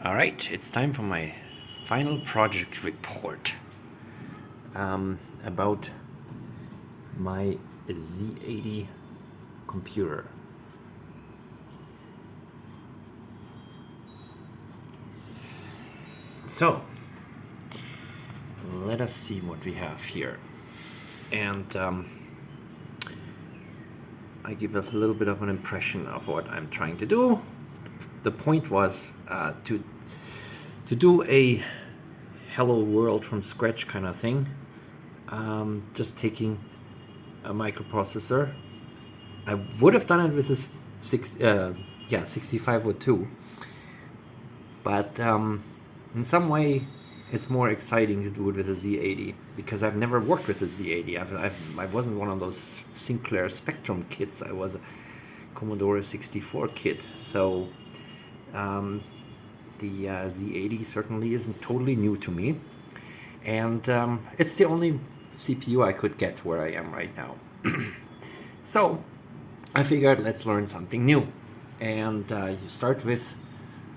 All right, it's time for my final project report about my Z80 computer. So, let us see what we have here. And I give a little bit of an impression of what I'm trying to do. The point was to do a hello world from scratch kind of thing. Just taking a microprocessor. I would have done it with this 6502, but in some way it's more exciting to do it with a Z80 because I've never worked with a Z80. I wasn't one of those Sinclair Spectrum kids. I was a Commodore 64 kid. So the Z80 certainly isn't totally new to me, and it's the only CPU I could get where I am right now. So I figured let's learn something new, and you start with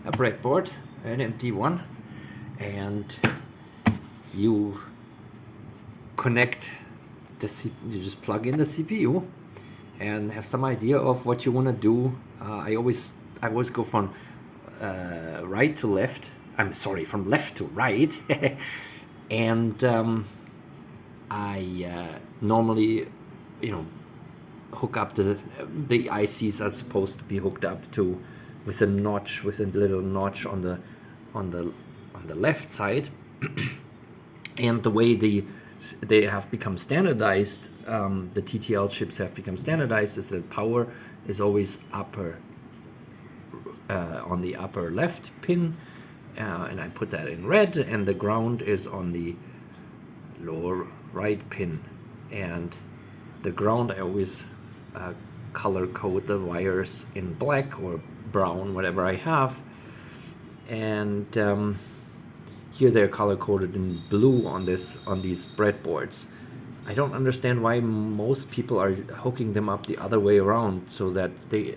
a breadboard, an empty one, and you connect you just plug in the CPU and have some idea of what you want to do. I always go from right to left. I'm sorry, from left to right. And I normally, hook up the ICs are supposed to be hooked up to with a little notch on the left side. And the way they have become standardized, the TTL chips have become standardized, is that power is always upper on the upper left pin, and I put that in red, and the ground is on the lower right pin. And the ground I always color code the wires in black or brown, whatever I have, and here they're color coded in blue on these breadboards. I don't understand why most people are hooking them up the other way around, so that they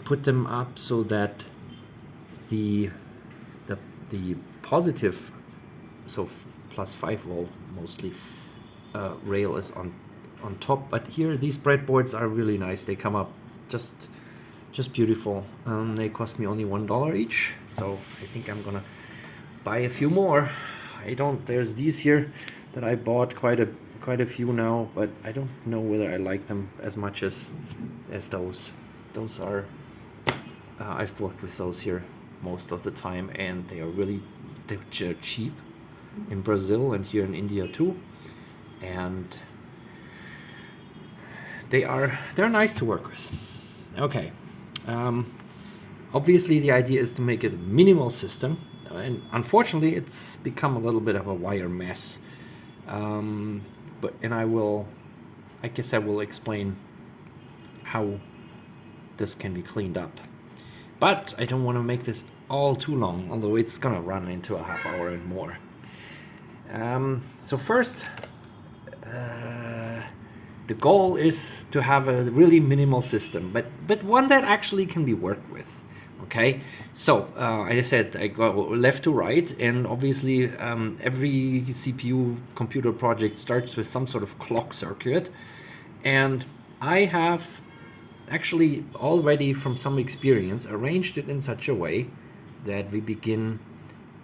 put them up so that the positive, so plus 5 volt mostly, rail is on top. But here these breadboards are really nice. They come up just beautiful. They cost me only $1 each, so I think I'm gonna buy a few more. There's these here that I bought quite a few now, but I don't know whether I like them as much as those. Those are I've worked with those here most of the time, and they're cheap in Brazil and here in India too, and they're nice to work with. Okay. Obviously the idea is to make it a minimal system, and unfortunately it's become a little bit of a wire mess. I guess I will explain how this can be cleaned up. But I don't want to make this all too long, although it's gonna run into a half hour and more. So first, the goal is to have a really minimal system, but one that actually can be worked with. Okay, so I said I go left to right, and obviously every CPU computer project starts with some sort of clock circuit, and I have actually already from some experience arranged it in such a way that we begin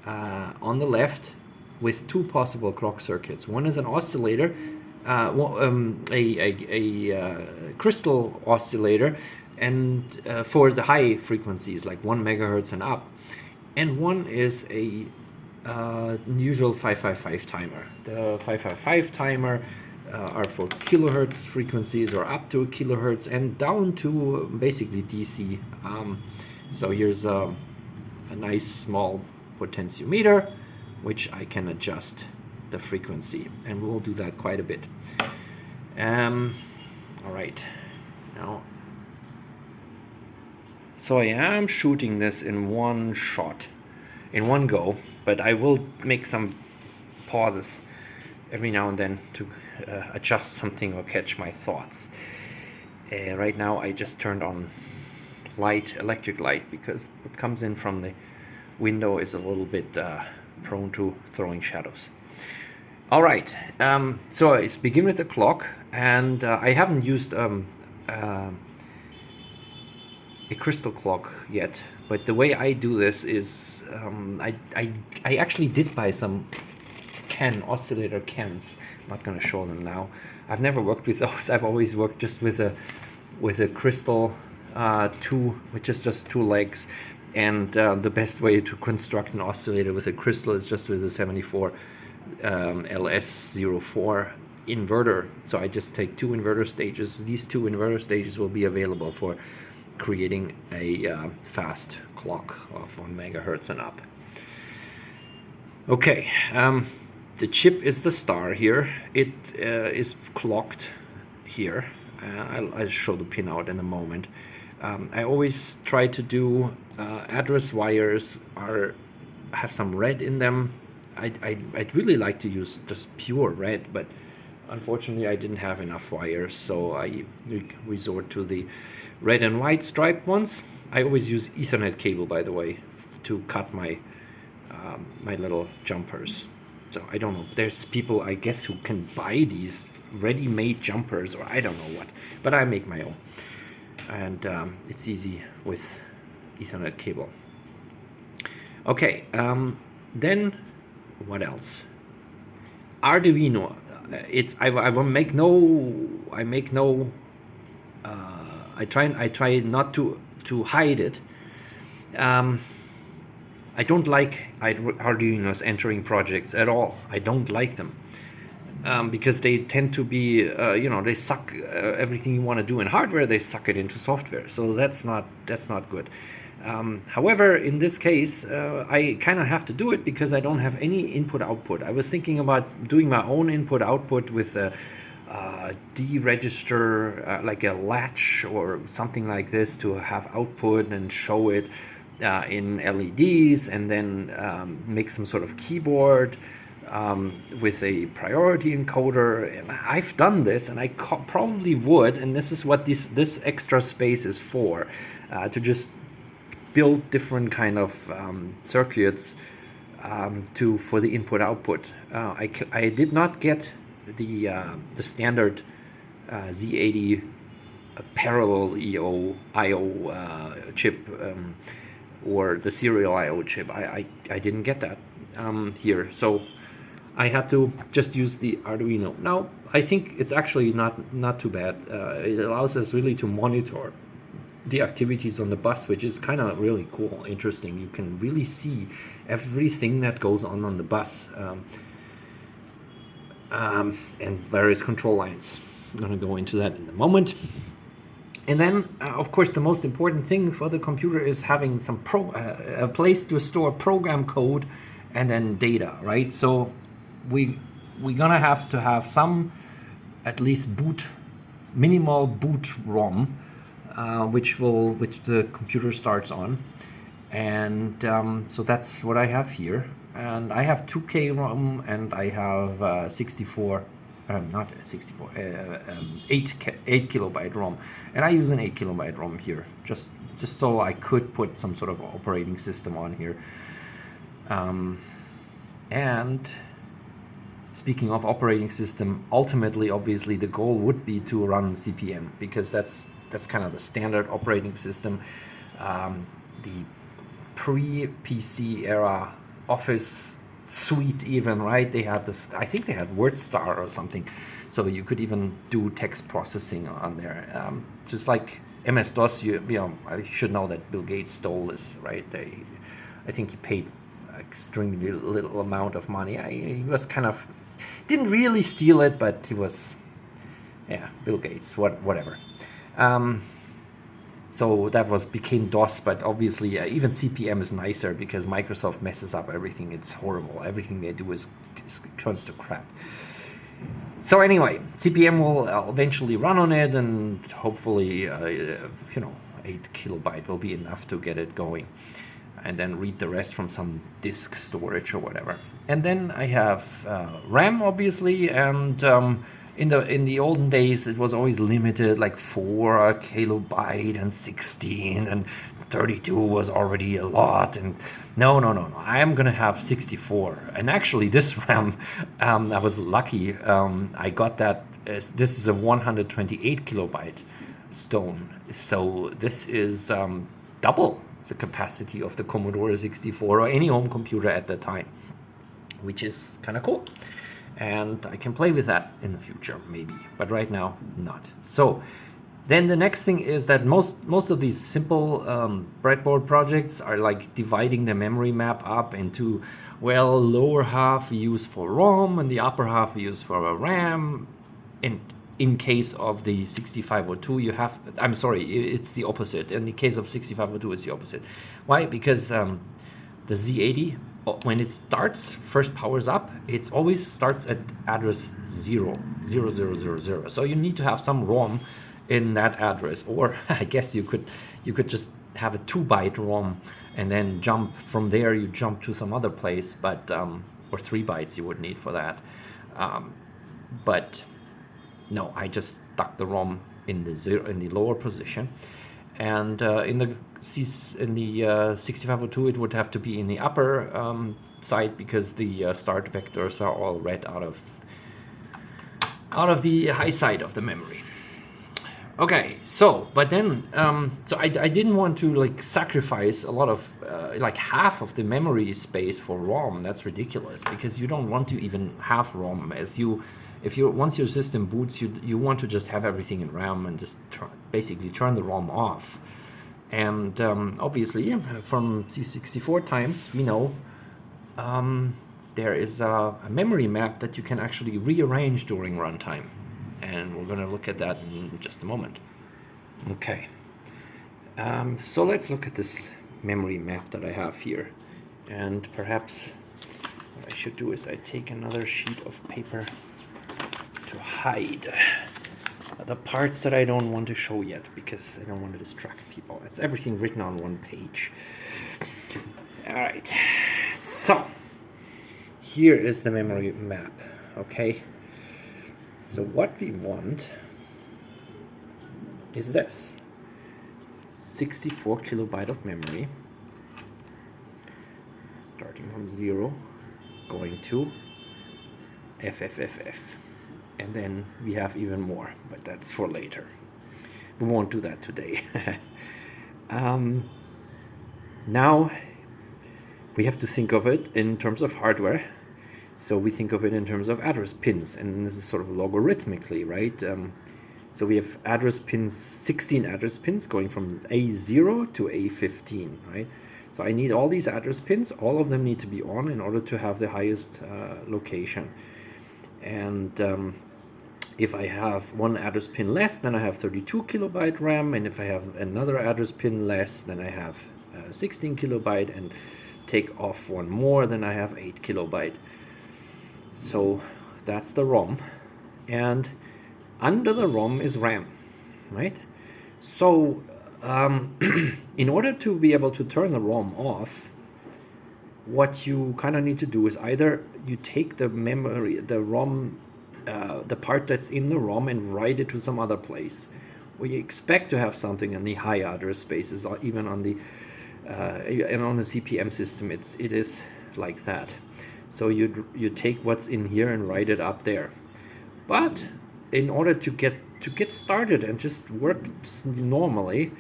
on the left with two possible clock circuits. One is an oscillator, a crystal oscillator, and for the high frequencies like 1 megahertz and up, and one is a usual 555 timer. The 555 timer are for kilohertz frequencies, or up to a kilohertz and down to basically DC. So here's a nice small potentiometer which I can adjust the frequency, and we'll do that quite a bit. All right, now, so I am shooting this in one shot, in one go, but I will make some pauses every now and then to adjust something or catch my thoughts. Right now I just turned on light, electric light, because what comes in from the window is a little bit prone to throwing shadows. All right, so let's begin with the clock, and I haven't used a crystal clock yet, but the way I do this is I actually did buy some oscillator cans. I'm not going to show them now. I've never worked with those. I've always worked just with a crystal which is just two legs, and the best way to construct an oscillator with a crystal is just with a 74 LS04 inverter. So I just take two inverter stages. These two inverter stages will be available for creating a fast clock of 1 megahertz and up. Okay, the chip is the star here. It is clocked here. I'll show the pinout in a moment. I always try to do address wires have some red in them. I'd really like to use just pure red, but unfortunately I didn't have enough wires, so I resort to the red and white striped ones. I always use Ethernet cable, by the way, to cut my my little jumpers. So I don't know, there's people, I guess, who can buy these ready-made jumpers, or I don't know what, but I make my own, and it's easy with Ethernet cable. Okay, then what else? Arduino. I try not to hide it. I don't like Arduinos entering projects at all. I don't like them because they tend to be, they suck everything you want to do in hardware. They suck it into software. So that's not good. However, in this case, I kind of have to do it because I don't have any input-output. I was thinking about doing my own input-output with a deregister, like a latch or something like this, to have output and show it in LEDs, and then make some sort of keyboard with a priority encoder. And I've done this, and I probably would, and this is what this extra space is for, to just build different kind of circuits for the input output. I did not get the standard Z80 parallel IO chip, or the serial IO chip. I didn't get that here, so I had to just use the Arduino. Now I think it's actually not too bad. It allows us really to monitor the activities on the bus, which is kind of really cool, interesting. You can really see everything that goes on the bus, and various control lines. I'm going to go into that in a moment. And then, of course, the most important thing for the computer is having some a place to store program code and then data, right? So we're gonna have to have some, at least minimal boot ROM, which the computer starts on, and so that's what I have here. And I have 2K ROM, and I have 8 kilobyte ROM, and I use an 8 kilobyte ROM here, just so I could put some sort of operating system on here. And speaking of operating system, ultimately, obviously, the goal would be to run CP/M, because that's kind of the standard operating system. The pre-PC era Office suite, even, right? They had this, I think they had WordStar or something, so you could even do text processing on there. Just like MS-DOS, I should know that Bill Gates stole this, right? I think he paid extremely little amount of money. He was kind of, didn't really steal it, but he was, Bill Gates, whatever. So that became DOS, but obviously even CP/M is nicer because Microsoft messes up everything. It's horrible. Everything they do turns to crap. So anyway, CP/M will eventually run on it, and hopefully, 8 kilobyte will be enough to get it going, and then read the rest from some disk storage or whatever. And then I have RAM, obviously, and in the olden days it was always limited, like 4 kilobyte and 16 and 32 was already a lot. And no, I'm gonna have 64. And actually this RAM, I was lucky, I got that this is a 128 kilobyte stone, so this is double the capacity of the Commodore 64 or any home computer at the time, which is kind of cool. And I can play with that in the future, maybe, but right now, not. So then the next thing is that most of these simple breadboard projects are like dividing the memory map up into, well, lower half we use for ROM and the upper half we use for a RAM. And in case of the 6502, you have, I'm sorry, it's the opposite. In the case of 6502, it's the opposite. Why? Because the Z80, when it starts, first powers up, it always starts at address 0, 0, 0, 0, 0. So you need to have some ROM in that address, or I guess you could just have a 2-byte ROM and then jump from there. You jump to some other place, but or 3 bytes you would need for that. But no, I just stuck the ROM in the lower position, and in the 6502 it would have to be in the upper side, because the start vectors are all read out of the high side of the memory. Okay, so but then so I didn't want to like sacrifice a lot of like half of the memory space for ROM. That's ridiculous, because you don't want to even have ROM. If you once your system boots, you want to just have everything in RAM and just basically turn the ROM off. And obviously from C64 times we know there is a memory map that you can actually rearrange during runtime. And we're going to look at that in just a moment. Okay, so let's look at this memory map that I have here. And perhaps what I should do is I take another sheet of paper to hide the parts that I don't want to show yet, because I don't want to distract people. It's everything written on one page. All right, so here is the memory map, okay? So what we want is this 64 kilobyte of memory, starting from 0, going to FFFF, and then we have even more, but that's for later. We won't do that today. Now we have to think of it in terms of hardware. So we think of it in terms of address pins, and this is sort of logarithmically, right? So we have address pins, 16 address pins going from A0 to A15, right? So I need all these address pins, all of them need to be on in order to have the highest location. And if I have one address pin less, then I have 32 kilobyte RAM, and if I have another address pin less, then I have 16 kilobyte, and take off one more, then I have 8 kilobyte. So that's the ROM, and under the ROM is RAM, right? So in order to be able to turn the ROM off, what you kind of need to do is either you take the memory, the ROM, the part that's in the ROM, and write it to some other place. We expect to have something in the high address spaces, or even on the and on the CPM system, it is like that. So you take what's in here and write it up there. But in order to get started and just work normally,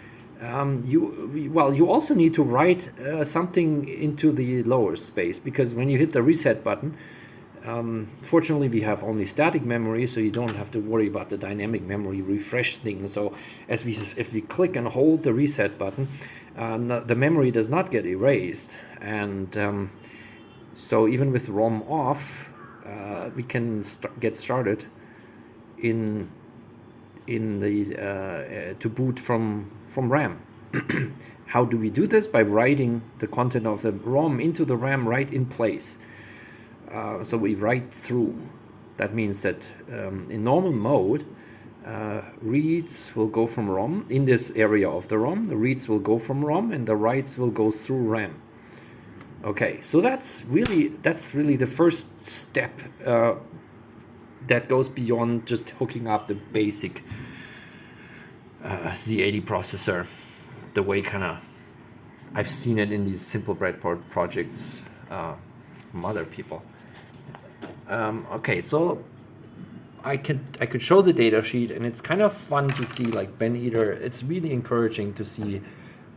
you also need to write something into the lower space, because when you hit the reset button, fortunately we have only static memory, so you don't have to worry about the dynamic memory refresh thing. So if we click and hold the reset button, the memory does not get erased, and so even with ROM off, we can get started in the to boot from RAM. How do we do this? By writing the content of the ROM into the RAM right in place. So we write through. That means that in normal mode, reads will go from ROM in this area of the ROM. The reads will go from ROM, and the writes will go through RAM. Okay, so that's really the first step that goes beyond just hooking up the basic Z80 processor, the way kind of I've seen it in these simple breadboard projects from other people. Okay, so I could show the data sheet, and it's kind of fun to see like Ben Eater. It's really encouraging to see,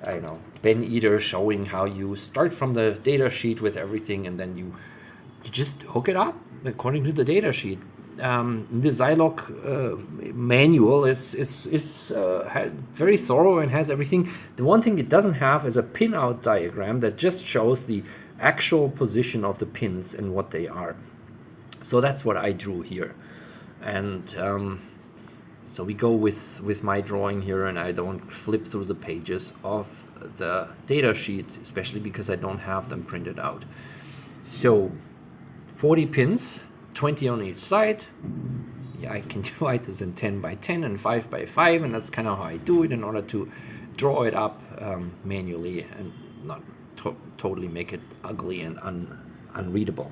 I know, Ben Eater showing how you start from the data sheet with everything, and then you just hook it up according to the data sheet. The Zilog manual is very thorough and has everything. The one thing it doesn't have is a pinout diagram that just shows the actual position of the pins and what they are. So that's what I drew here. And so we go with my drawing here, and I don't flip through the pages of the data sheet, especially because I don't have them printed out. So 40 pins, 20 on each side. Yeah, I can divide this in 10 by 10 and 5 by 5, and that's kind of how I do it in order to draw it up manually and not totally make it ugly and unreadable.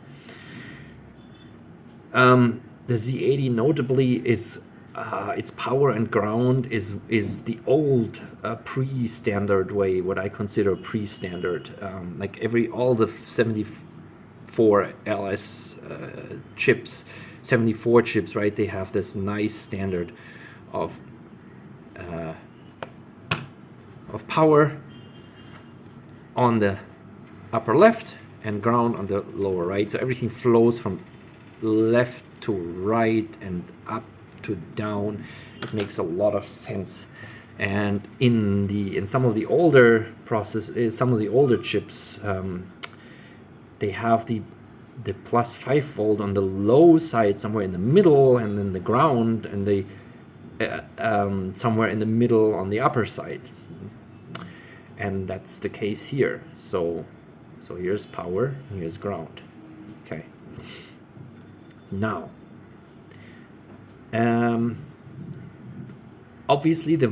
The Z80 notably is its power and ground is the old pre-standard way, what I consider pre-standard. Like all the 74 LS chips, 74 chips, right? They have this nice standard of power on the upper left and ground on the lower right. So everything flows from left to right and up to down. It makes a lot of sense. And in some of the older some of the older chips, they have the plus 5 volt on the low side somewhere in the middle, and then the ground and the somewhere in the middle on the upper side. And that's the case here. So here's power, here's ground. Okay. Now, obviously the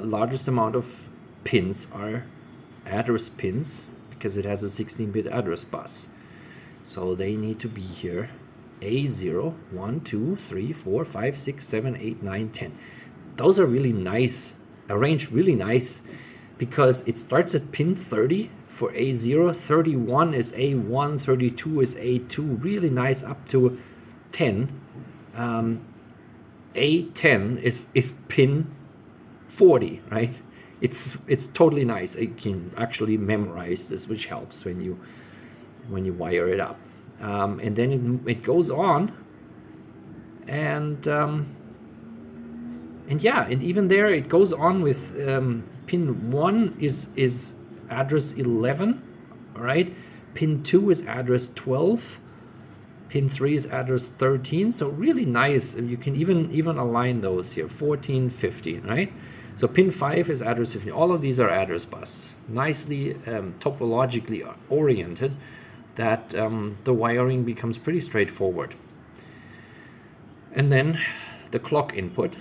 largest amount of pins are address pins, because it has a 16-bit address bus. So they need to be here. A0, 1, 2, 3, 4, 5, 6, 7, 8, 9, 10. Those are really nice, arranged really nice, because it starts at pin 30 for A0, 31 is A1, 32 is A2, really nice up to 10. A10 is pin 40, right? It's totally nice. You can actually memorize this, which helps when you wire it up. And then it goes on, and yeah, and even there it goes on with pin 1 is address 11, all right? Pin 2 is address 12. Pin 3 is address 13. So really nice. And you can even align those here, 14, 15, right? So pin 5 is address 15. All of these are address bus. Nicely topologically oriented, that the wiring becomes pretty straightforward. And then the clock input.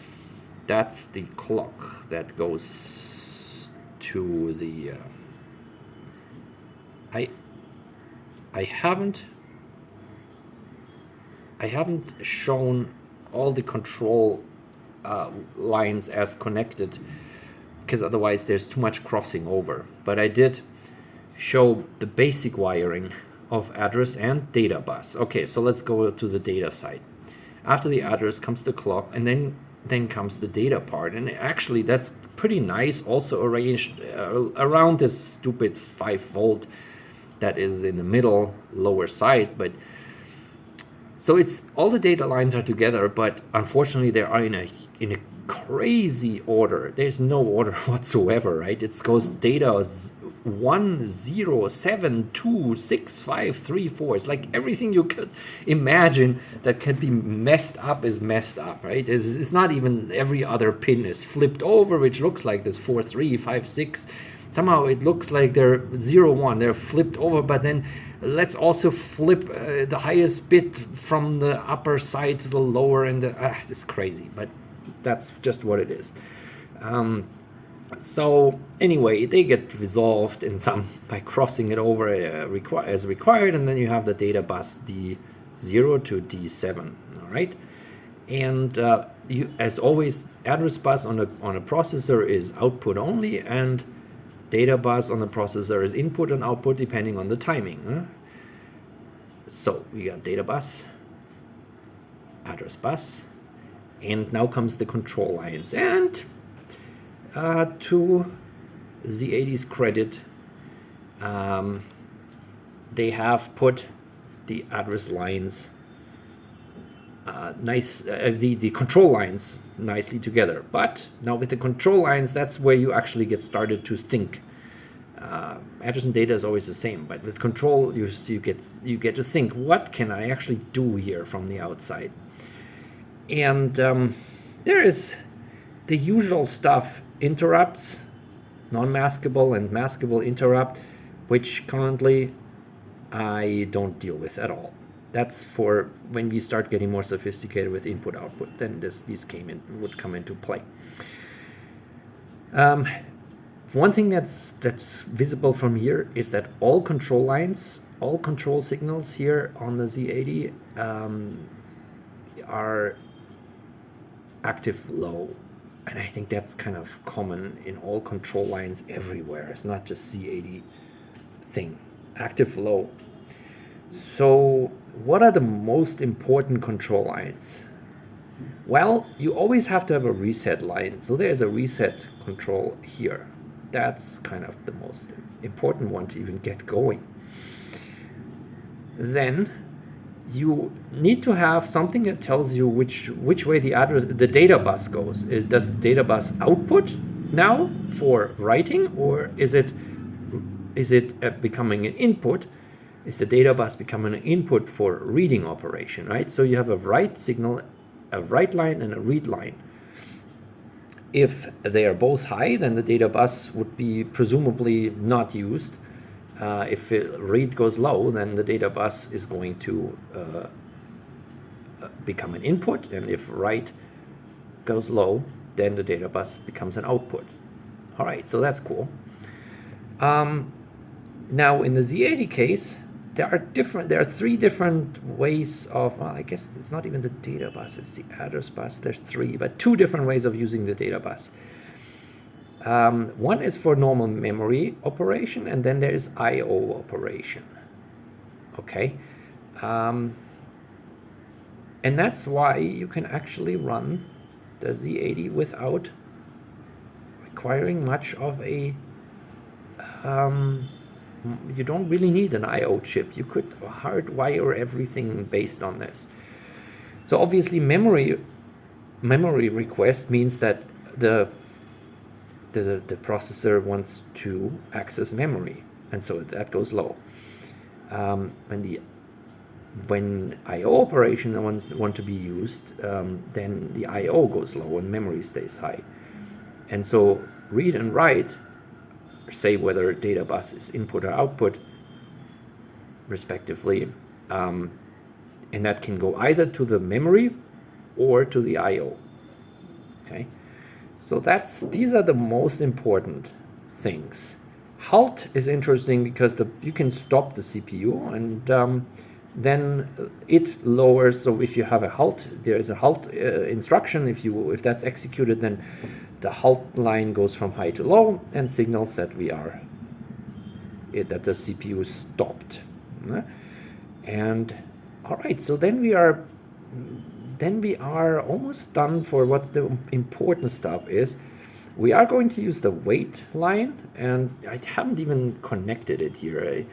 That's the clock that goes to the... I haven't shown all the control lines as connected, because otherwise there's too much crossing over. But I did show the basic wiring of address and data bus. Okay, so let's go to the data side. After the address comes the clock, and then comes the data part. And actually that's pretty nice, also arranged around this stupid 5 volt that is in the middle lower side. But so it's all the data lines are together, but unfortunately they are in a crazy order. There's no order whatsoever, right? It goes data 1 0 7 2 6 5 3 4. It's like everything you could imagine that can be messed up is messed up, right? It's not even every other pin is flipped over, which looks like this 4 3 5 6. Somehow it looks like they're 0 1. They're flipped over, but then let's also flip the highest bit from the upper side to the lower, and it's crazy, but that's just what it is. So anyway, they get resolved by crossing it over as required, and then you have the data bus 0 to D7. All right, and you, as always, address bus on a processor is output only, and data bus on the processor is input and output depending on the timing. So we got data bus, address bus, and now comes the control lines. And to Z80's credit, they have put the address lines the control lines nicely together. But now with the control lines, that's where you actually get started to think. Address and data is always the same, but with control, you get to think, what can I actually do here from the outside? And there is the usual stuff: interrupts, non-maskable and maskable interrupt, which currently I don't deal with at all. That's for when we start getting more sophisticated with input-output. Then these would come into play. One thing that's visible from here is that all control lines, all control signals here on the Z80 are active low. And I think that's kind of common in all control lines everywhere. It's not just Z80 thing. Active low. So what are the most important control lines? Well, you always have to have a reset line. So there's a reset control here. That's kind of the most important one to even get going. Then you need to have something that tells you which way the data bus goes. Does the data bus output now for writing, or is it becoming an input? Is the data bus becoming an input for reading operation, right? So you have a write signal, a write line and a read line. If they are both high, then the data bus would be presumably not used. If read goes low, then the data bus is going to become an input, and if write goes low, then the data bus becomes an output. All right, so that's cool. Now in the Z80 case, there are three different ways of, well, I guess it's not even the data bus, it's the address bus. There's three, but two different ways of using the data bus. One is for normal memory operation, and then there is I/O operation. Okay, and that's why you can actually run the Z80 without requiring much of a you don't really need an I/O chip. You could hardwire everything based on this. So obviously memory request means that the processor wants to access memory, and so that goes low. When I/O operation want to be used, then the I/O goes low and memory stays high. And so read and write say whether data bus is input or output, respectively, and that can go either to the memory or to the I/O. Okay, so these are the most important things. Halt is interesting because you can stop the CPU, and then it lowers. So if you have a halt, there is a halt instruction. If that's executed, then the halt line goes from high to low and signals that that the CPU stopped. And all right, so then we are almost done for what the important stuff is. We are going to use the wait line, and I haven't even connected it here.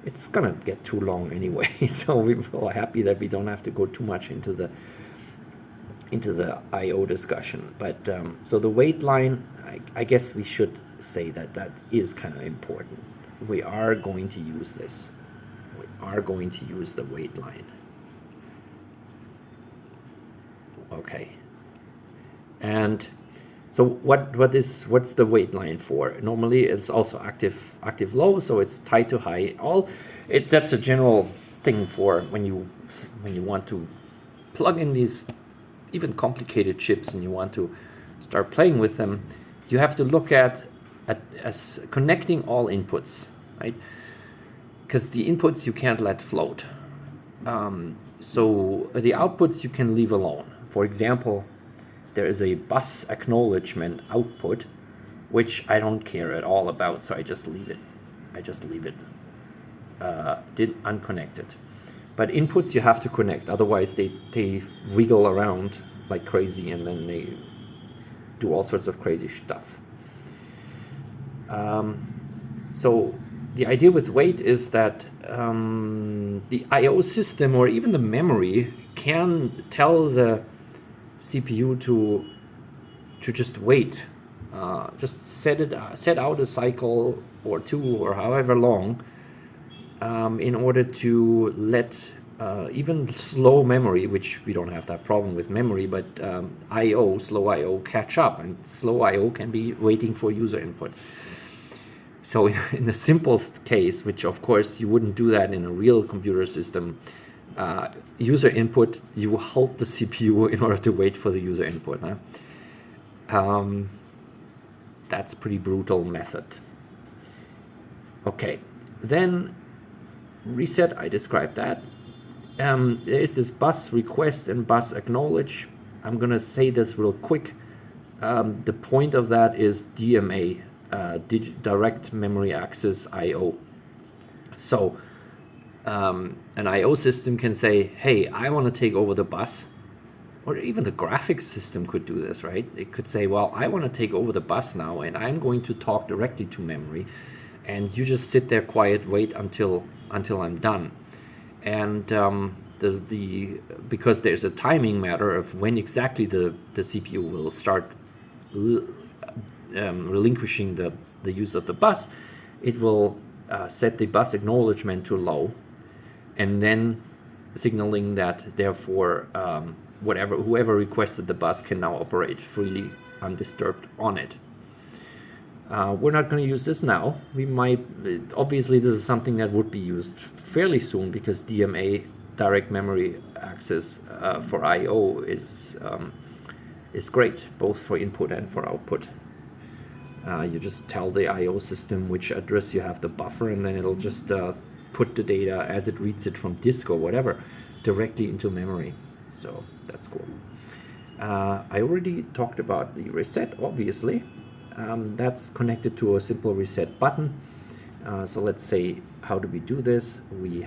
It's gonna get too long anyway, so we're happy that we don't have to go too much into the I/O discussion. But so the wait line, I guess we should say that is kind of important. We are going to use this. We are going to use the wait line. Okay. And so what's the wait line for? Normally it's also active low, so it's tied to high. That's a general thing for when you want to plug in these even complicated chips and you want to start playing with them. You have to look at as connecting all inputs, right? Because the inputs you can't let float. So the outputs you can leave alone. For example, there is a bus acknowledgement output, which I don't care at all about, so I just leave it. Unconnected. But inputs you have to connect, otherwise they wiggle around like crazy, and then they do all sorts of crazy stuff. So the idea with wait is that the I/O system, or even the memory, can tell the CPU to just wait, just set out a cycle or two or however long, in order to let even slow memory, which we don't have that problem with memory, but slow I/O catch up, and slow I/O can be waiting for user input. So in the simplest case, which of course you wouldn't do that in a real computer system, user input, you halt the CPU in order to wait for the user input. That's a pretty brutal method. Okay, then reset, I described that. There is this bus request and bus acknowledge. I'm gonna say this real quick. The point of that is DMA, direct memory access I/O. So an I/O system can say, hey, I want to take over the bus, or even the graphics system could do this, right? It could say, well, I want to take over the bus now, and I'm going to talk directly to memory, and you just sit there quiet, wait until I'm done. And because there's a timing matter of when exactly the CPU will start relinquishing the use of the bus, it will set the bus acknowledgement to low, and then signaling that therefore whoever requested the bus can now operate freely undisturbed on it. We're not going to use this now. We might, obviously this is something that would be used fairly soon, because DMA, direct memory access, for I/O is great, both for input and for output. You just tell the I/O system which address you have the buffer, and then it'll just put the data as it reads it from disk or whatever directly into memory. So that's cool. I already talked about the reset, obviously. That's connected to a simple reset button. So let's say, how do we do this? We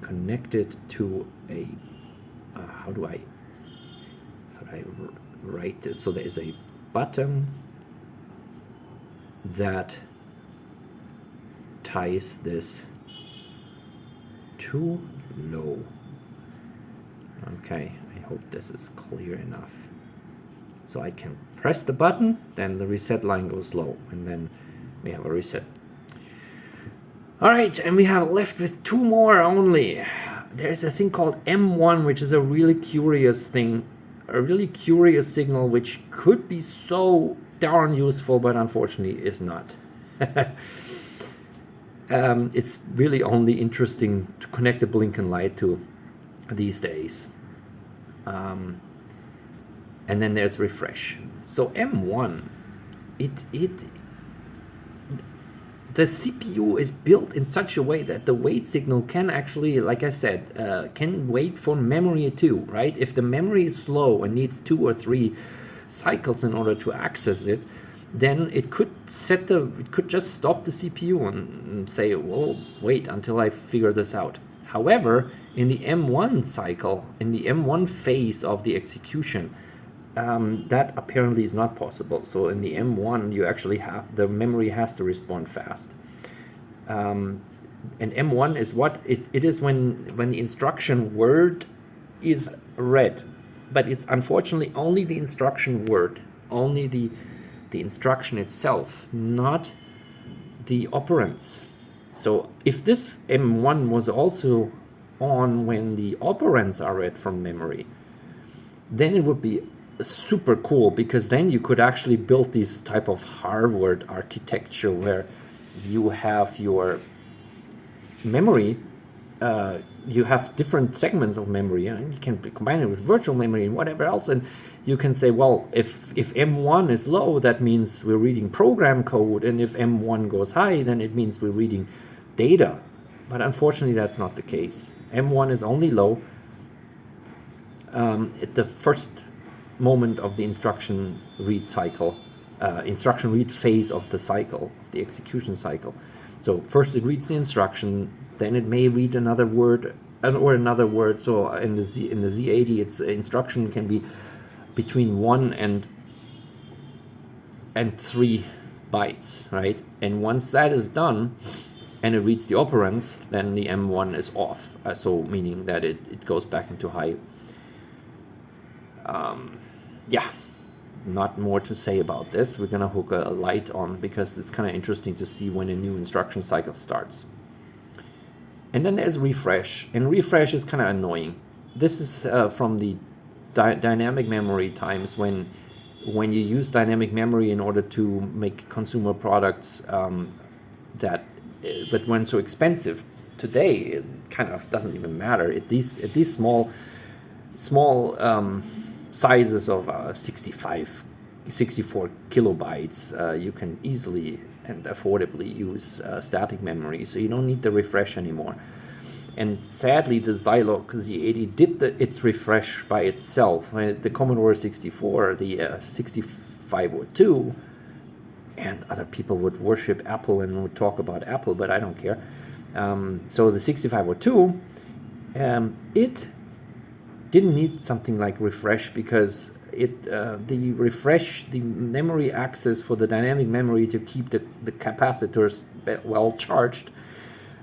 connect it to a, how do I write this? So there is a button that ties this to low. Okay, I hope this is clear enough. So I can press the button, then the reset line goes low, and then we have a reset. All right, and we have left with two more only. There's a thing called M1, which is a really curious thing, a really curious signal, which could be so darn useful, but unfortunately is not. It's really only interesting to connect a blinking light to these days. And then there's refresh. So M1, the CPU is built in such a way that the wait signal can actually, like I said, can wait for memory too, right? If the memory is slow and needs 2 or 3 cycles in order to access it, then it could just stop the CPU and say, well, wait until I figure this out. However, in the M1 cycle, in the M1 phase of the execution, that apparently is not possible. So in the M1, you actually have, the memory has to respond fast. And M1 is what? It is when the instruction word is read. But it's unfortunately only the instruction word, only the instruction itself, not the operands. So if this M1 was also on when the operands are read from memory, then it would be super cool, because then you could actually build this type of Harvard architecture where you have your memory, you have different segments of memory, and you can combine it with virtual memory and whatever else, and you can say, well, if M1 is low, that means we're reading program code, and if M1 goes high, then it means we're reading data. But unfortunately, that's not the case. M1 is only low at the first moment of the instruction read cycle, instruction read phase of the cycle, of the execution cycle. So first it reads the instruction, then it may read another word or another word. So in the Z80, its instruction can be between 1 and 3 bytes, right? And once that is done, and it reads the operands, then the M1 is off. So meaning that it goes back into high. Yeah, not more to say about this. We're gonna hook a light on because it's kind of interesting to see when a new instruction cycle starts. And then there's refresh, and refresh is kind of annoying. This is from the dynamic memory times when you use dynamic memory in order to make consumer products that weren't so expensive. Today, it kind of doesn't even matter. At these small sizes of 64 kilobytes, you can easily and affordably use static memory, so you don't need the refresh anymore. And sadly, the Zilog Z80 did its refresh by itself. The Commodore 64, the 6502, and other people would worship Apple and would talk about Apple, but I don't care. So the 6502, it didn't need something like refresh because the memory access for the dynamic memory to keep the capacitors well charged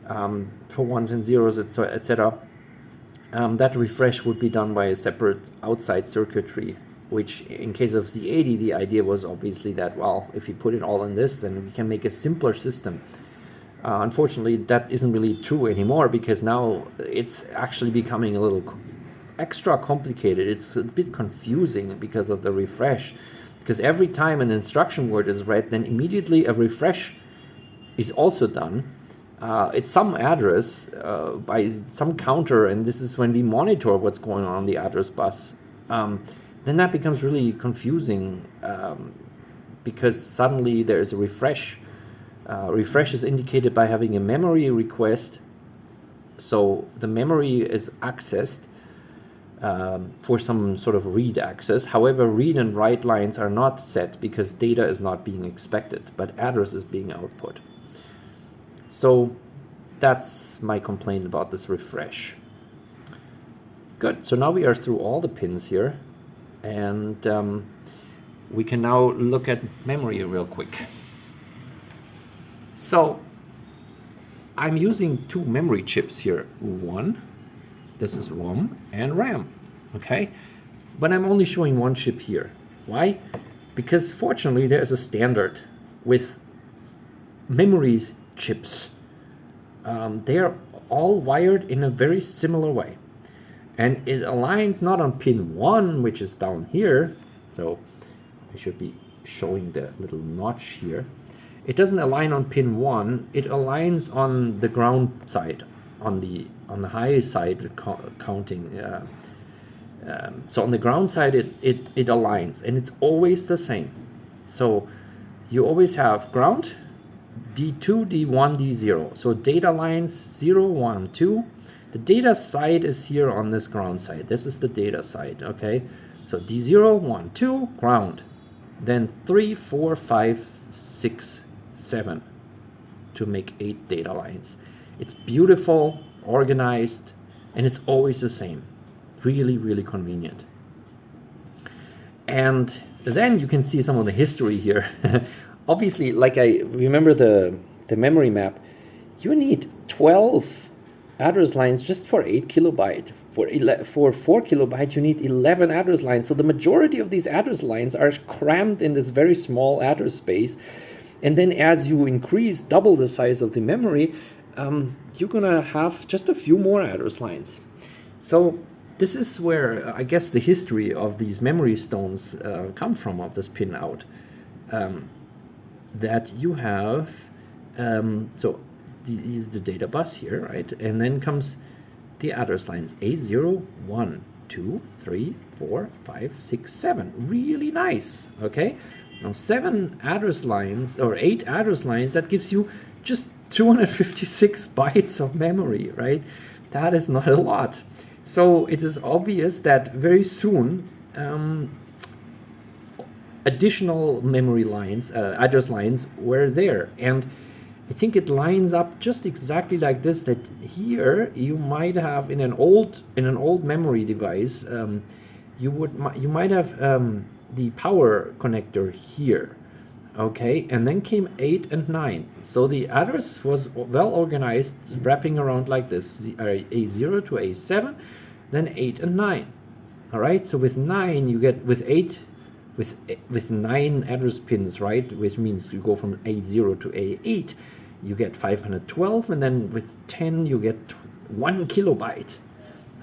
for ones and zeros, etc. That refresh would be done by a separate outside circuitry, which in case of Z80, the idea was obviously that, well, if you put it all in this, then we can make a simpler system. Unfortunately, that isn't really true anymore because now it's actually becoming a little extra complicated. It's a bit confusing because of the refresh, because every time an instruction word is read, then immediately a refresh is also done. It's some address by some counter, and this is when we monitor what's going on the address bus. Then that becomes really confusing because suddenly there's a refresh. Refresh is indicated by having a memory request, so the memory is accessed for some sort of read access. However, read and write lines are not set because data is not being expected, but address is being output. So that's my complaint about this refresh. Good, so now we are through all the pins here, and we can now look at memory real quick. So I'm using two memory chips here. One, this is ROM and RAM, okay? But I'm only showing one chip here. Why? Because fortunately there's a standard with memory chips. They are all wired in a very similar way. And it aligns not on pin 1, which is down here. So I should be showing the little notch here. It doesn't align on pin 1, it aligns on the ground side, on the high side counting. So on the ground side it aligns, and it's always the same. So you always have ground, D2, D1, D0. So data lines 0, 1, 2. The data side is here on this ground side. This is the data side, okay? So D0, 1, 2, ground. Then 3, 4, 5, 6, 7 to make 8 data lines. It's beautiful, organized, and it's always the same. Really, really convenient. And then you can see some of the history here. Obviously, like I remember the memory map, you need 12 address lines just for 8 kilobyte. For 4 kilobyte, you need 11 address lines. So the majority of these address lines are crammed in this very small address space. And then as you increase, double the size of the memory, you're gonna have just a few more address lines. So this is where I guess the history of these memory stones come from, of this pinout. That you have, so is the data bus here, right? And then comes the address lines A0, 1, 2, 3, 4, 5, 6, 7. Really nice, okay? Now 7 address lines, or 8 address lines, that gives you just 256 bytes of memory, right? That is not a lot. So it is obvious that very soon additional memory lines, address lines were there. And I think it lines up just exactly like this, that here you might have in an old memory device, you might have the power connector here. Okay, and then came 8 and 9. So the address was well organized, wrapping around like this, A0 to A7, then 8 and 9. All right, so with 9 you get, with 9 address pins, right, which means you go from A0 to A8, you get 512, and then with 10 you get 1 kilobyte.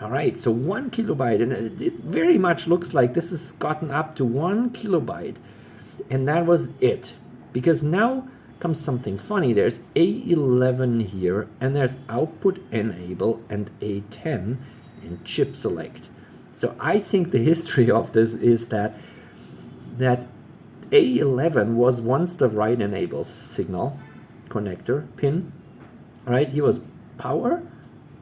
All right, so 1 kilobyte, and it very much looks like this has gotten up to 1 kilobyte. And that was it, because now comes something funny. There's A11 here, and there's output enable and A10 and chip select. So I think the history of this is that A11 was once the write enable signal connector pin, right? Here was power,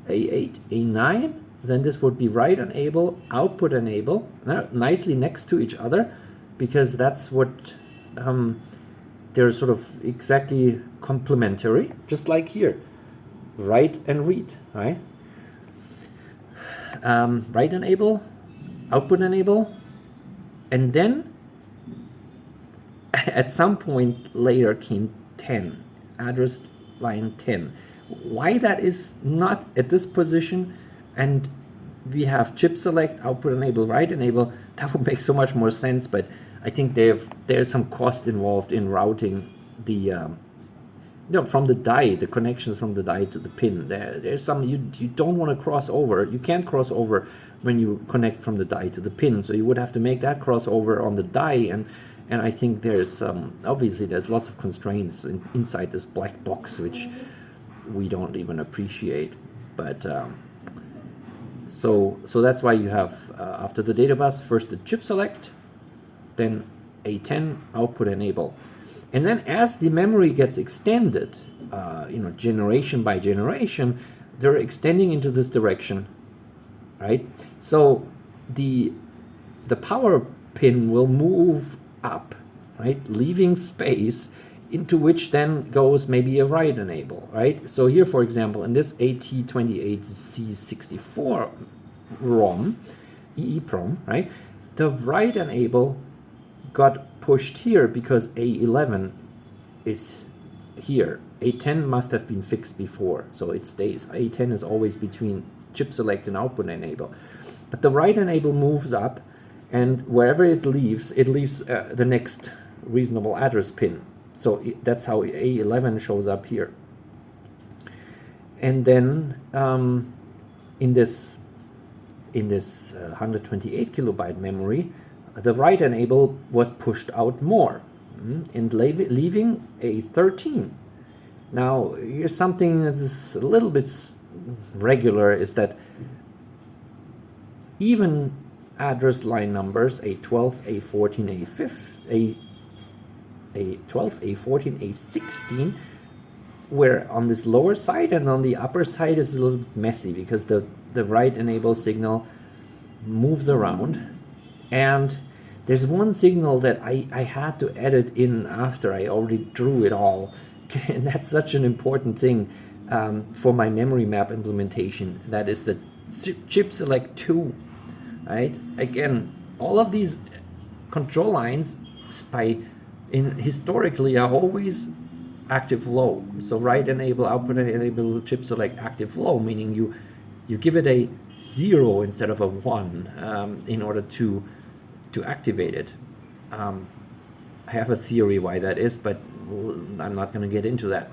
A8, A9, then this would be write enable, output enable, nicely next to each other, because that's what they're sort of exactly complementary, just like here, write and read, right? Write enable, output enable, and then at some point later came 10, address line 10. Why that is not at this position, and we have chip select, output enable, write enable, that would make so much more sense, but I think there's some cost involved in routing the from the die, the connections from the die to the pin. There's some you don't want to cross over. You can't cross over when you connect from the die to the pin. So you would have to make that crossover on the die, and I think there's obviously there's lots of constraints inside this black box which we don't even appreciate. But so that's why you have after the data bus first the chip select, then A10 output enable, and then as the memory gets extended, generation by generation, they're extending into this direction, right? So the power pin will move up, right, leaving space into which then goes maybe a write enable, right? So here, for example, in this AT28C64 ROM, EEPROM, right, the write enable got pushed here because A11 is here. A10 must have been fixed before, so it stays. A10 is always between chip select and output enable. But the write enable moves up, and wherever it leaves the next reasonable address pin. So that's how A11 shows up here. And then in this 128 kilobyte memory, the write enable was pushed out more, and leaving A13. Now, here's something that is a little bit regular, is that even address line numbers, A12, A14, A12, A14, A16, were on this lower side, and on the upper side is a little bit messy because the write enable signal moves around. And there's one signal that I had to edit in after I already drew it all, and that's such an important thing for my memory map implementation. That is the chip select 2, right? Again, all of these control lines historically are always active low. So write enable, output enable, chip select active low, meaning you give it a 0 instead of a 1 in order to activate it. I have a theory why that is, but I'm not going to get into that.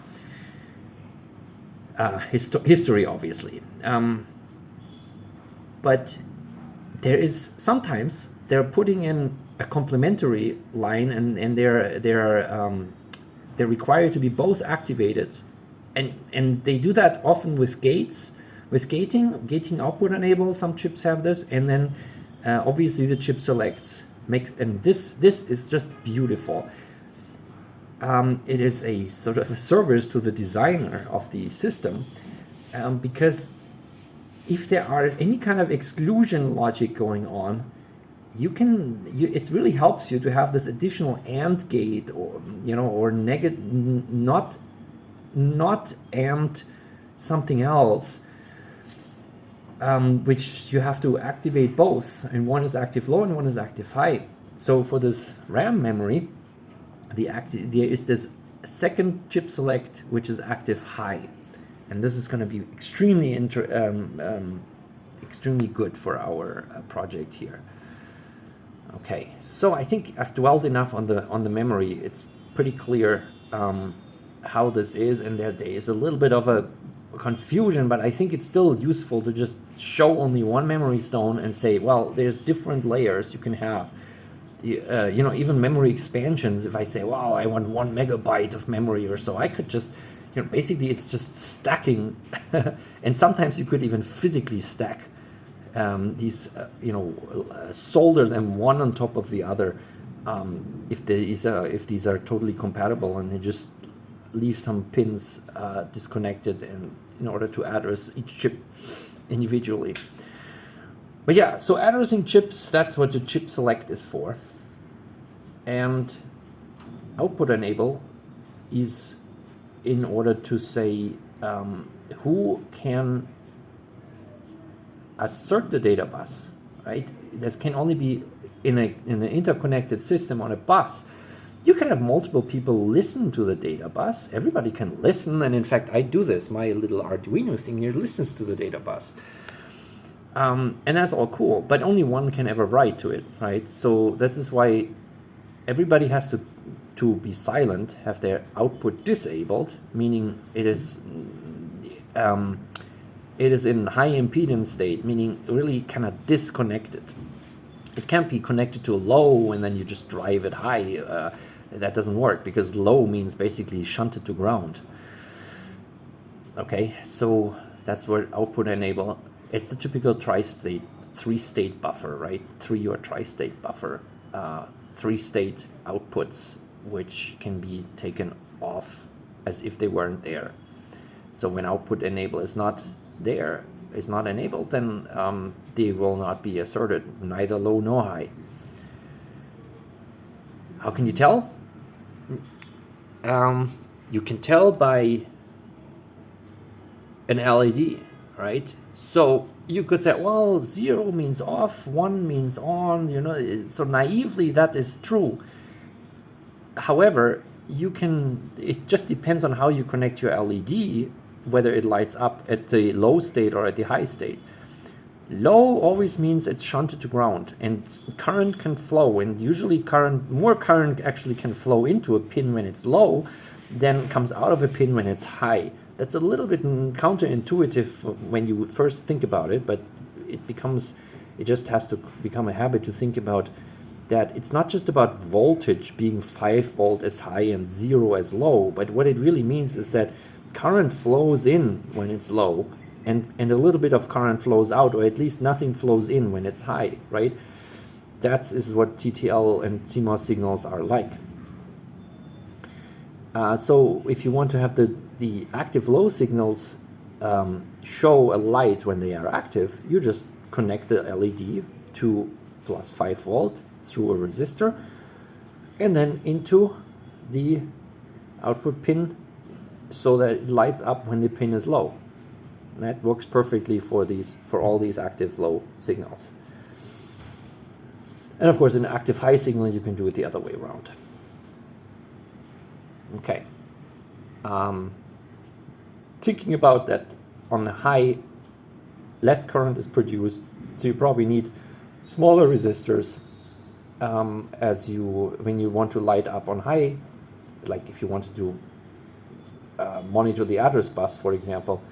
History, obviously. But there is sometimes they're putting in a complementary line, and they're required to be both activated, and they do that often with gates, with gating output enable. Some chips have this, and then obviously the chip selects and this is just beautiful. it is a sort of a service to the designer of the system, because if there are any kind of exclusion logic going on, it really helps you to have this additional AND gate, or or not AND something else, which you have to activate both, and one is active low and one is active high. So for this RAM memory, there is this second chip select which is active high, and this is going to be extremely extremely good for our project here. Okay, so I think I've dwelled enough on the memory. It's pretty clear how this is, and there is a little bit of a confusion, but I think it's still useful to just show only one memory stone and say, well, there's different layers you can have. Even memory expansions, if I say, well, I want 1 megabyte of memory or so, I could just, basically it's just stacking. And sometimes you could even physically stack these, solder them one on top of the other, if these are totally compatible, and they just leave some pins disconnected in order to address each chip individually. But yeah, so addressing chips, that's what the chip select is for. And output enable is in order to say who can assert the data bus, right? This can only be in an interconnected system on a bus. You can have multiple people listen to the data bus. Everybody can listen, and in fact, I do this. My little Arduino thing here listens to the data bus. And that's all cool, but only one can ever write to it, right? So this is why everybody has to be silent, have their output disabled, meaning it is in high impedance state, meaning really kind of disconnected. It can't be connected to a low and then you just drive it high. That doesn't work, because low means basically shunted to ground. Okay, so that's what output enable. It's the typical tri-state, 3-state buffer, right? 3 or tri-state buffer, 3-state outputs, which can be taken off as if they weren't there. So when output enable is not there, is not enabled, then they will not be asserted, neither low nor high. How can you tell? You can tell by an LED, right? So you could say, well, 0 means off, 1 means on, so naively that is true. However, it just depends on how you connect your LED, whether it lights up at the low state or at the high state. Low always means it's shunted to ground, and current can flow, and usually more current actually can flow into a pin when it's low than comes out of a pin when it's high. That's a little bit counterintuitive when you first think about it, but it just has to become a habit to think about that it's not just about voltage being 5 volt as high and 0 as low, but what it really means is that current flows in when it's low, and a little bit of current flows out, or at least nothing flows in when it's high, right? That is what TTL and CMOS signals are like. So if you want to have the active low signals show a light when they are active, you just connect the LED to plus 5 volt through a resistor, and then into the output pin so that it lights up when the pin is low. And that works perfectly for all these active low signals. And of course, in an active high signal, you can do it the other way around. Okay. Thinking about that, on the high, less current is produced, so you probably need smaller resistors when you want to light up on high, like if you want to do monitor the address bus, for example,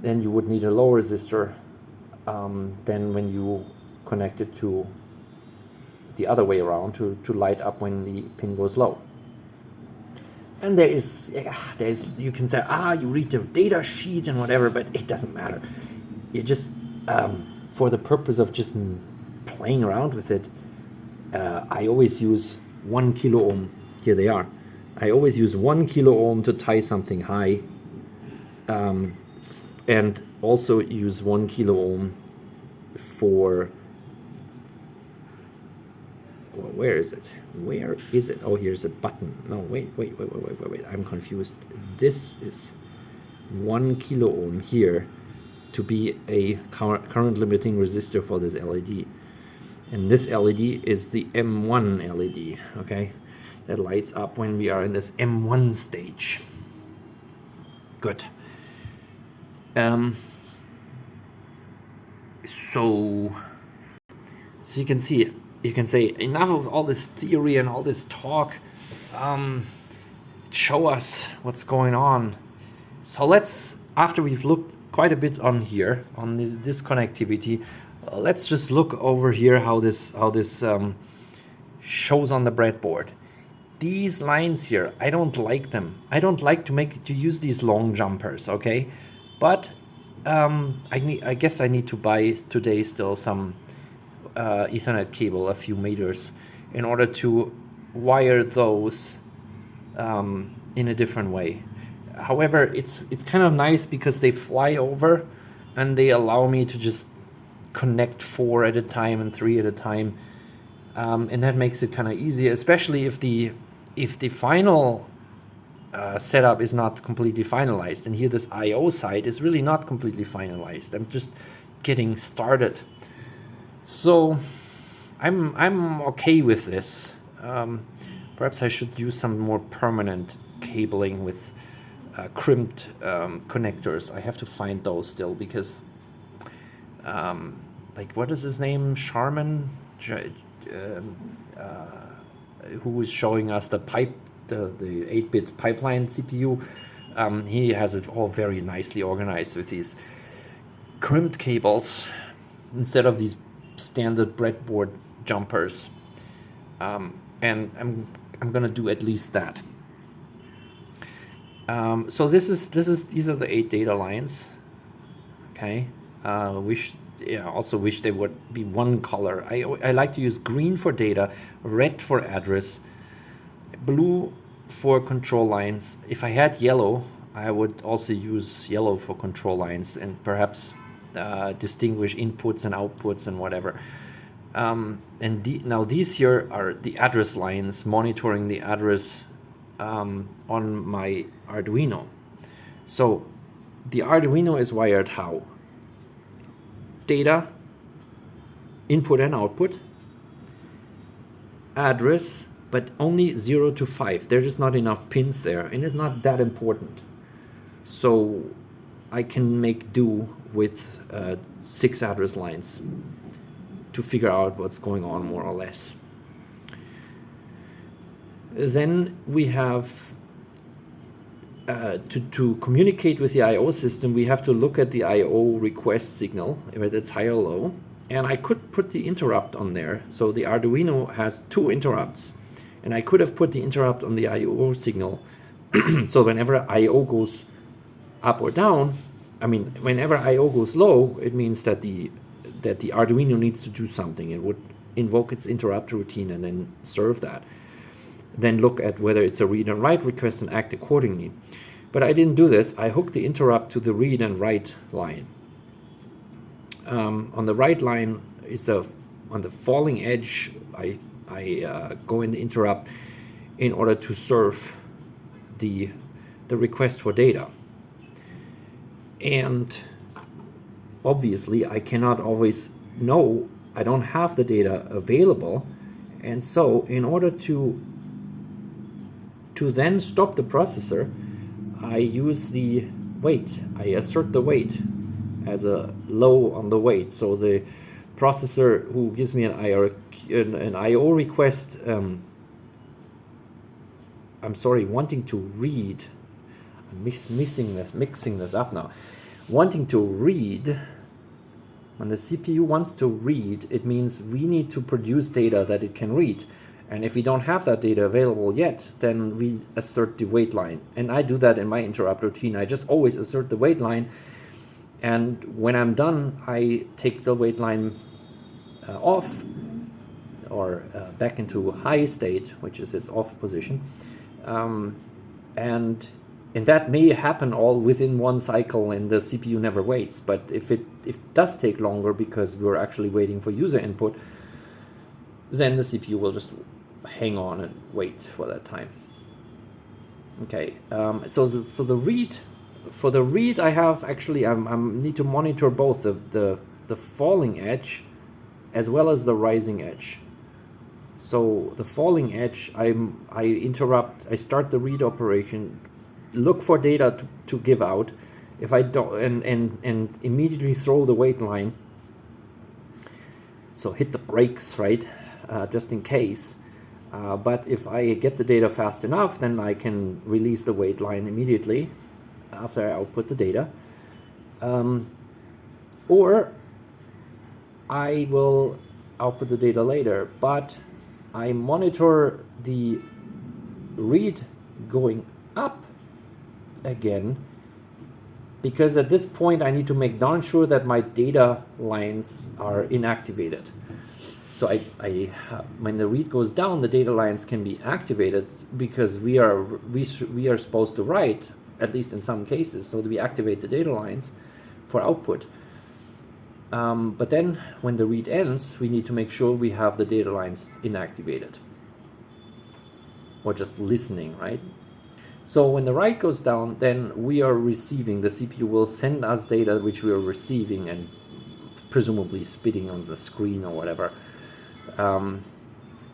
then you would need a lower resistor than when you connect it to the other way around to light up when the pin goes low. And there's you can say, you read the data sheet and whatever, but it doesn't matter. You just for the purpose of just playing around with it, I always use 1 kilo ohm. Here they are. I always use 1 kilo ohm to tie something high, and also use 1 kilo ohm for, well, where is it? Where is it? Oh, here's a button. No, wait, I'm confused. This is 1 kilo ohm here to be a current limiting resistor for this LED. And this LED is the M1 LED, okay? That lights up when we are in this M1 stage. Good. So you can see, you can say, enough of all this theory and all this talk. Show us what's going on. So let's, after we've looked quite a bit on here, on this connectivity, let's just look over here how this shows on the breadboard. These lines here, I don't like them. I don't like to use these long jumpers, okay? But I guess I need to buy today still some Ethernet cable, a few meters, in order to wire those in a different way. However, it's kind of nice because they fly over and they allow me to just connect 4 at a time and 3 at a time, and that makes it kind of easy, especially if the final setup is not completely finalized. And here this I/O side is really not completely finalized. I'm just getting started, so I'm okay with this. Perhaps I should use some more permanent cabling with crimped connectors. I have to find those still, because like, what is his name, Sharman, who was showing us the 8-bit pipeline CPU, he has it all very nicely organized with these crimped cables instead of these standard breadboard jumpers, and I'm gonna do at least that. So these are the 8 data lines. Okay, also wish they would be one color. I like to use green for data, red for address, blue for control lines. If I had yellow, I would also use yellow for control lines, and perhaps distinguish inputs and outputs and whatever. Now these here are the address lines monitoring the address on my Arduino. So the Arduino is wired how? Data, input and output, address, but only 0 to 5. There's just not enough pins there, and it's not that important. So I can make do with 6 address lines to figure out what's going on, more or less. Then we have to communicate with the I/O system, we have to look at the I/O request signal, whether it's high or low. And I could put the interrupt on there. So the Arduino has 2 interrupts, and I could have put the interrupt on the I/O signal. So whenever I/O goes up or down, I mean, whenever I/O goes low, it means that the Arduino needs to do something. It would invoke its interrupt routine and then serve that. Then look at whether it's a read and write request and act accordingly. But I didn't do this. I hooked the interrupt to the read and write line. On the write line is on the falling edge. I go in the interrupt in order to serve the request for data. And obviously I cannot always know, I don't have the data available, and so in order to then stop the processor, I use the wait. I assert the wait as a low on the wait. So the processor who gives me an I/O request, wanting to read. I'm mixing this up now. Wanting to read. When the CPU wants to read, it means we need to produce data that it can read. And if we don't have that data available yet, then we assert the wait line. And I do that in my interrupt routine. I just always assert the wait line. And when I'm done, I take the wait line off, or back into high state, which is its off position. And that may happen all within one cycle, and the CPU never waits. But if it does take longer because we're actually waiting for user input, then the CPU will just hang on and wait for that time. Okay, so the read, for the read I have actually, I need to monitor both the falling edge as well as the rising edge. So the falling edge, I start the read operation, look for data to give out. If I don't, and immediately throw the wait line. So hit the brakes, right, just in case. But if I get the data fast enough, then I can release the wait line immediately after I output the data. Or I will output the data later, but I monitor the read going up again, because at this point I need to make darn sure that my data lines are inactivated. So when the read goes down, the data lines can be activated, because we are supposed to write, at least in some cases, so that we activate the data lines for output. But then when the read ends, we need to make sure we have the data lines inactivated, or just listening, right? So when the write goes down, then we are receiving, the CPU will send us data which we are receiving and presumably spitting on the screen or whatever.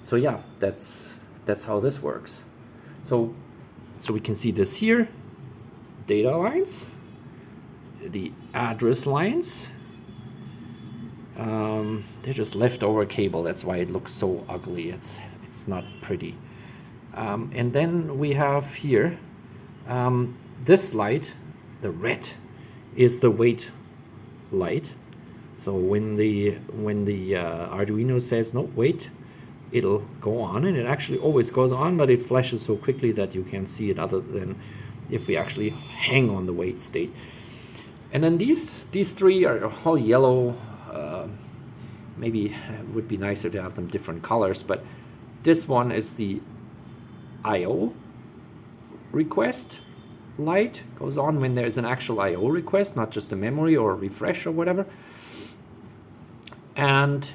So yeah, that's how this works. So we can see this here, data lines, the address lines. They're just leftover cable, that's why it looks so ugly. It's not pretty. And then we have here this light, the red, is the wait light. So when the Arduino says no, wait, it'll go on, and it actually always goes on, but it flashes so quickly that you can't see it other than if we actually hang on the wait state. And then these three are all yellow. Maybe it would be nicer to have them different colors, but this one is the I/O request light, goes on when there's an actual I/O request, not just a memory or a refresh or whatever. And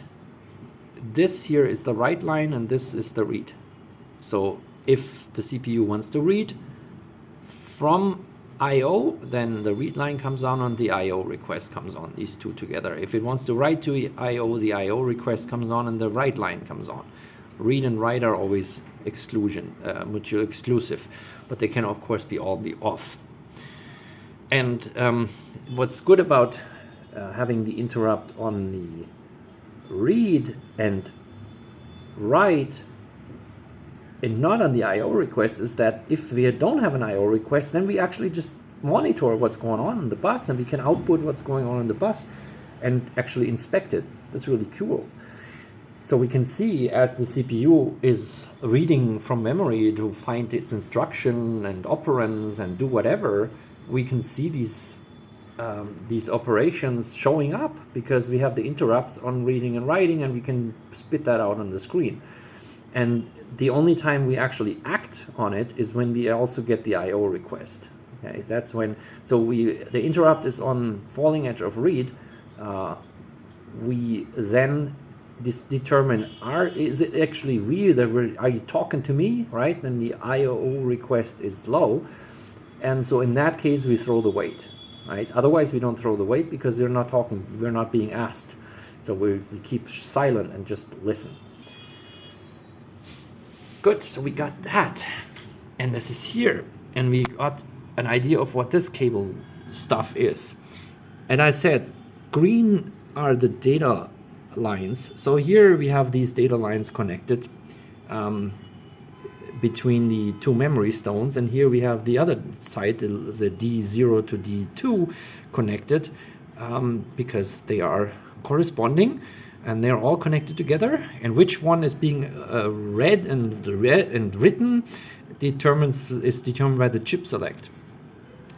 this here is the write line, and this is the read. So if the CPU wants to read from I/O, then the read line comes on and the I/O request comes on, these two together. If it wants to write to I/O, the I/O request comes on and the write line comes on. Read and write are always mutually exclusive, but they can of course be off. And what's good about having the interrupt on the read and write and not on the I/O request is that if we don't have an I/O request, then we actually just monitor what's going on the bus, and we can output what's going on the bus and actually inspect it. That's really cool. So we can see as the CPU is reading from memory to find its instruction and operands and do whatever, we can see these operations showing up because we have the interrupts on reading and writing, and we can spit that out on the screen. And the only time we actually act on it is when we also get the I/O request. Okay, that's when. So the interrupt is on falling edge of read. We then determine is it actually real that are you talking to me, right? Then the I/O request is low, and so in that case we throw the wait, right? Otherwise we don't throw the wait because they're not talking, we're not being asked, so we keep silent and just listen. Good, so we got that, and this is here, and we got an idea of what this cable stuff is. And I said green are the data lines. So here we have these data lines connected between the two memory stones, and here we have the other side, the D0 to D2 connected because they are corresponding and they're all connected together, and which one is being read and written is determined by the chip select.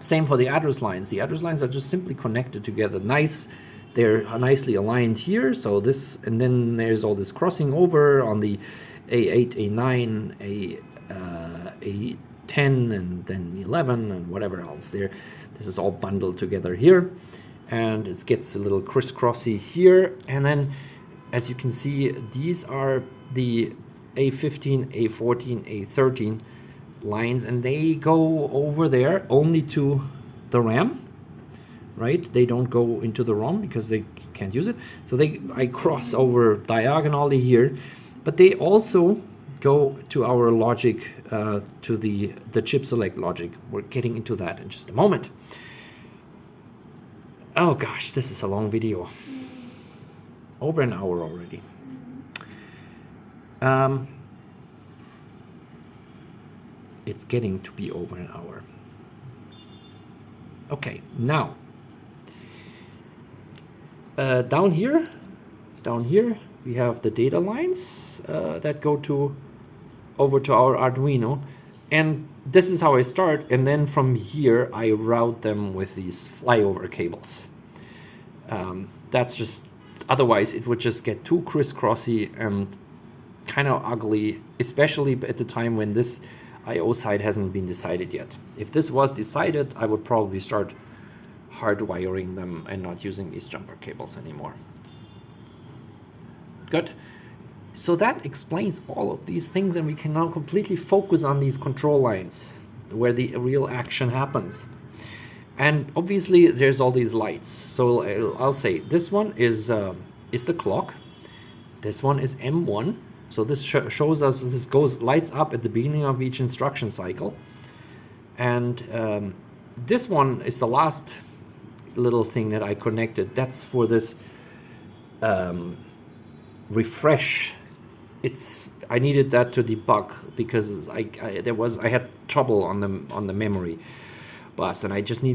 Same for the address lines. The address lines are just simply connected together. They're nicely aligned here. So this, and then there's all this crossing over on the A8, A9, A10 and then 11 and whatever else there. This is all bundled together here, and it gets a little crisscrossy here. And then, as you can see, these are the A15, A14, A13 lines, and they go over there only to the RAM, right? They don't go into the ROM because they can't use it. So I cross over diagonally here, but they also go to our logic, to the chip select logic. We're getting into that in just a moment. Oh gosh, this is a long video. Over an hour already. It's getting to be over an hour. Okay, now down here we have the data lines that go over to our Arduino, and this is how I start, and then from here I route them with these flyover cables. That's just, otherwise it would just get too crisscrossy and kind of ugly, especially at the time when this I/O side hasn't been decided yet. If this was decided, I would probably start hardwiring them and not using these jumper cables anymore. Good. So that explains all of these things, and we can now completely focus on these control lines where the real action happens. And obviously there's all these lights. So I'll say this one is the clock. This one is M1. So this shows us this lights up at the beginning of each instruction cycle. And this one is the last little thing that I connected. That's for this refresh. I needed that to debug because I had trouble on the memory bus, and I just need